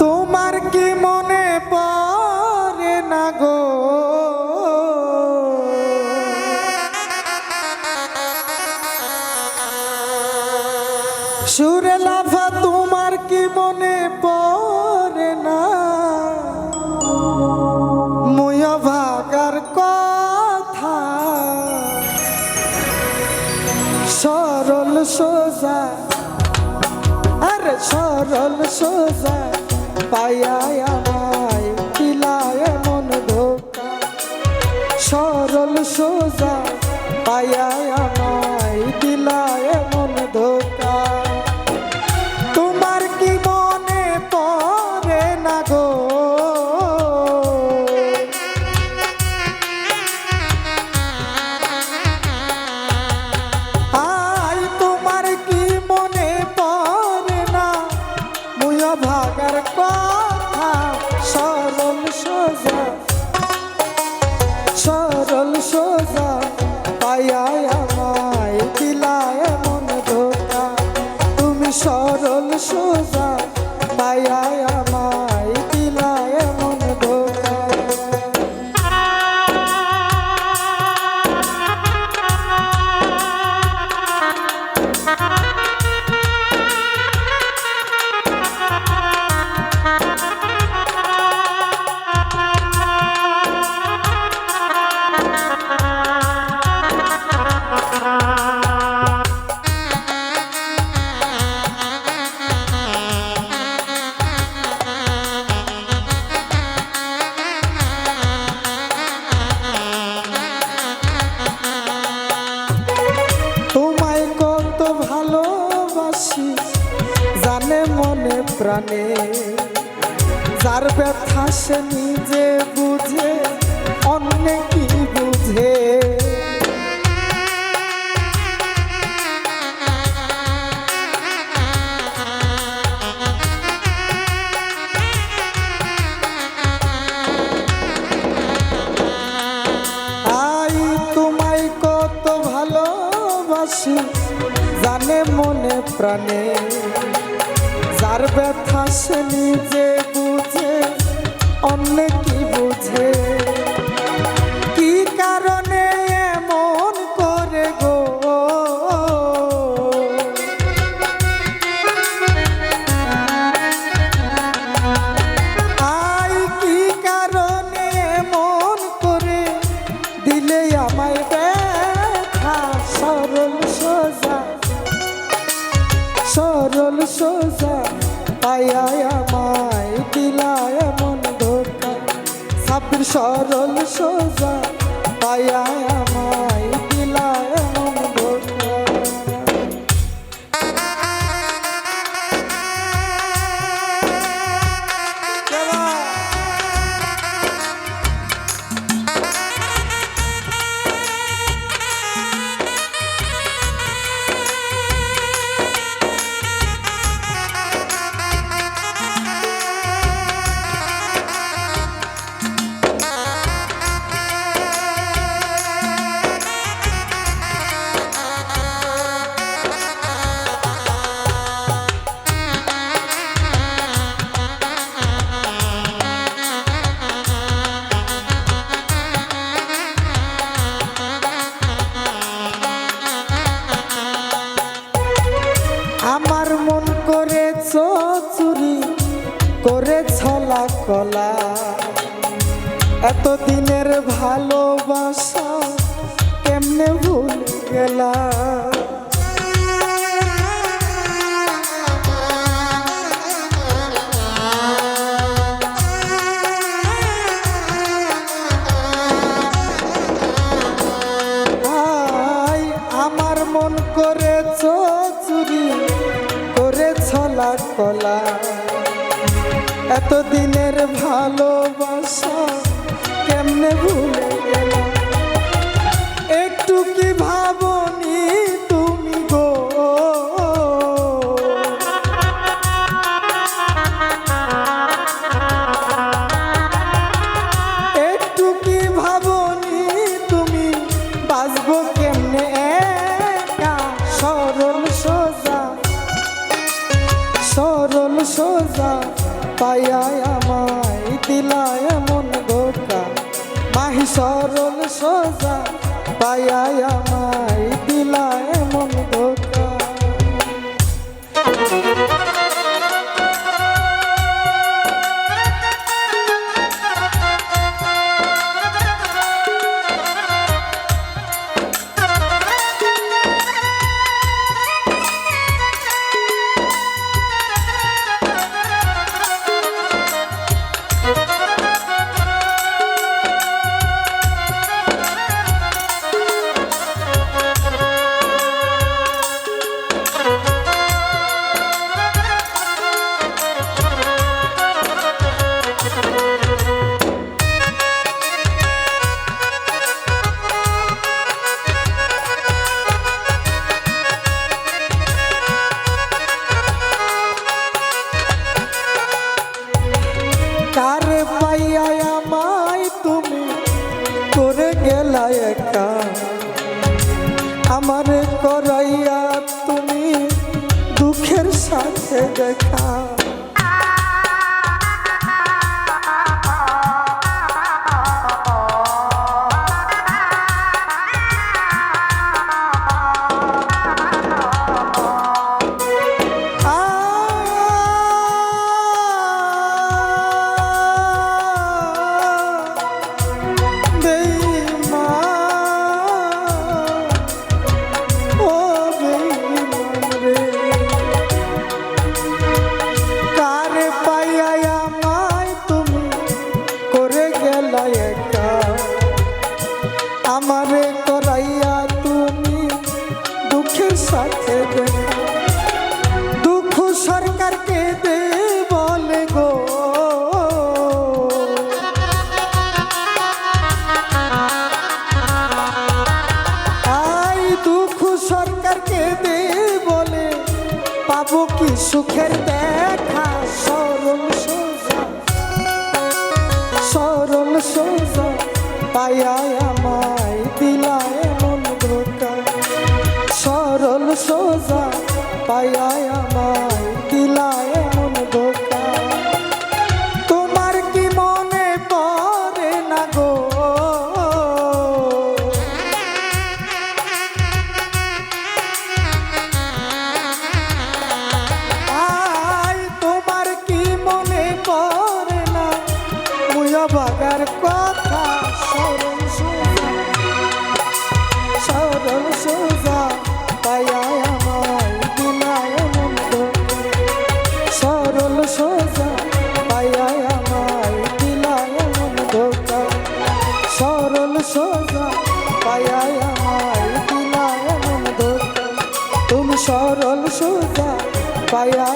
তোমার কি মনে পড়ে না গো সুরে লাফা, তোমার কি মনে পড়ে না মুয়া ভাগার কথা? সরল সোজা, আরে সরল সোজা পাইয়ায় আমায় দিলায় মন ধোকা। সরল সোজা পাইয়ায় আমায় দিলায় মন ধোকা। তোমার কি মনে পড়ে না গো আই, তোমার কি মনে পড়ে না মুয়া ভাগার কথা? সরল সোজা, সরল সোজা পাইয়ায় আমায় দিলায় মন ধোকা। তুমি সরল সোজা পাইয়ায় আমায় দিলায় মন ধোকা। তোমায় কত ভালোবাসি জানে মনে প্রাণে, যার ব্যথা সে নিজে বুঝে অন্য কি বুঝে। আই, তোমায় কত ভালোবাসি জানে মনে প্রাণে, যার ব্যথা সে নিজে বুঝে অন্য কি বুঝে। কি কারণে এমন করে গো আই, কি কারণে এমন করে দিলে আমায় ব্যথা? সরল সোজা, সরল সোজা পাইয়ায় আমায় দিলায় মন ধোকা। সাবির সরল সোজা পাইয়ায় আমায় দিলায় মন ধোকা। আমার মন করে চুরি করে ছলা কলা, এতদিনের ভালোবাসা কেমনে ভুল গেলা? আই, আমার মন করে চুরি করে ছলা কলা, এতদিনের ভালোবাসা কেমনে ভুলে গেল? একটু কি ভাবনি তুমি গো একটু কি ভাবনি তুমি বাঁচবো কেমনে একা? সরল সোজা সোজা পাইয়া আমায় দিলা এমন ধোকা মাহি সরল সোজা পাইয়া আমায় দিলা এমন ধোকা কারে পাইয়া আমায় তুমি করে গেলা একা আমারে করাইয়া তুমি দুঃখের সাথে দেখা আমারে করাইয়া তুমি দুঃখের সাথে দেখা দুঃখ সরকারকে দে বলে গো আই দুঃখ সরকারকে দে বলে পাবো কি সুখের দেখা সরল সোজা সরল সোজা পাইয়া আমায় দিলা এমন ধোকা সরল সোজা পাইয়া আমায় দিলা এমন ধোকা তোমার কি মনে পড়ে না গো আই তোমার কি মনে পড়ে না মুয়া বাগার কথা সরল সোজা পাইয়া আমায় দিলা এমন ধোকা সরল সোজা পাইয়া আমায় দিলা এমন ধোকা সরল সোজা পাইয়া আমায় দিলা এমন ধোকা তুমি সরল সোজা পাইয়া